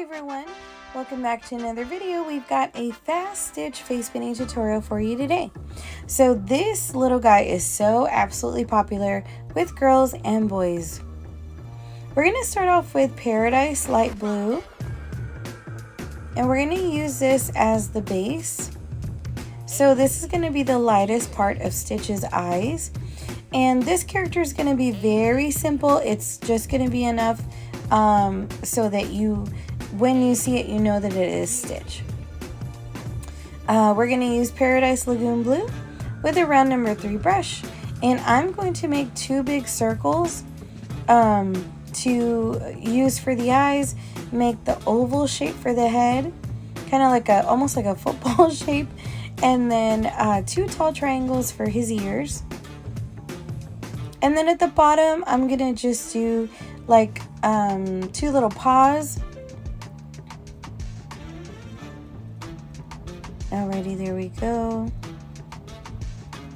everyone, welcome back to another video. We've got a fast stitch face painting tutorial for you today. So this little guy is so absolutely popular with girls and boys. We're going to start off with Paradise Light Blue, and we're going to use this as the base. So this is going to be the lightest part of Stitch's eyes, and this character is going to be very simple. It's just going to be enough so that when you see it, you know that it is Stitch. We're going to use Paradise Lagoon Blue with a round number 3 brush, and I'm going to make 2 big circles to use for the eyes, make the oval shape for the head, kind of like almost like a football shape, and then 2 tall triangles for his ears. And then at the bottom, I'm gonna just do like 2 little paws. Alrighty, there we go.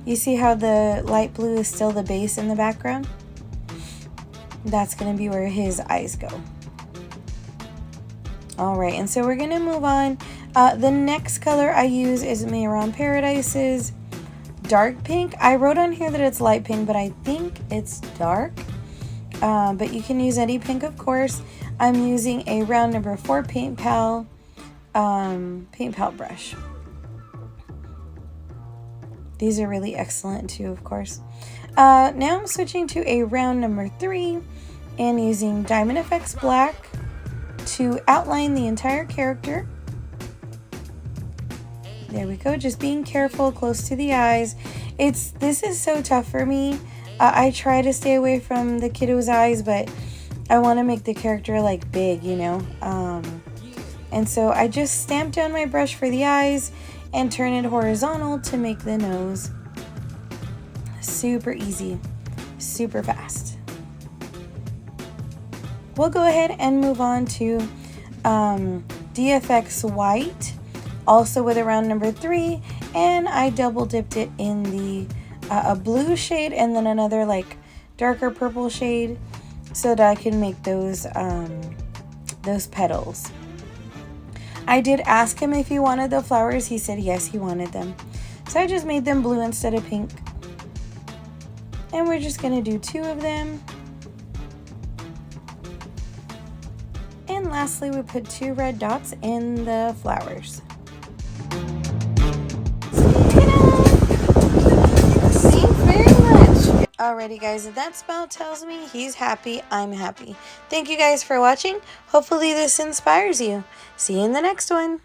You see how the light blue is still the base in the background? That's gonna be where his eyes go. Alright, and so we're gonna move on. The next color I use is Mehron Paradise's dark pink. I wrote on here that it's light pink, but I think it's dark. But you can use any pink, of course. I'm using a round number 4 paint pal brush. These are really excellent too, of course. Now I'm switching to a round number 3 and using Diamond FX Black to outline the entire character. There we go, just being careful close to the eyes. This is so tough for me. I try to stay away from the kiddo's eyes, but I want to make the character like big, you know. And so I just stamp down my brush for the eyes and turn it horizontal to make the nose. Super easy, super fast. We'll go ahead and move on to DFX White, also with a round number 3, and I double dipped it in the a blue shade and then another like darker purple shade so that I can make those petals. I did ask him if he wanted the flowers. He said yes, he wanted them. So I just made them blue instead of pink. And we're just gonna do 2 of them. And lastly, we put 2 red dots in the flowers. Alrighty guys, that spell tells me he's happy, I'm happy. Thank you guys for watching. Hopefully this inspires you. See you in the next one.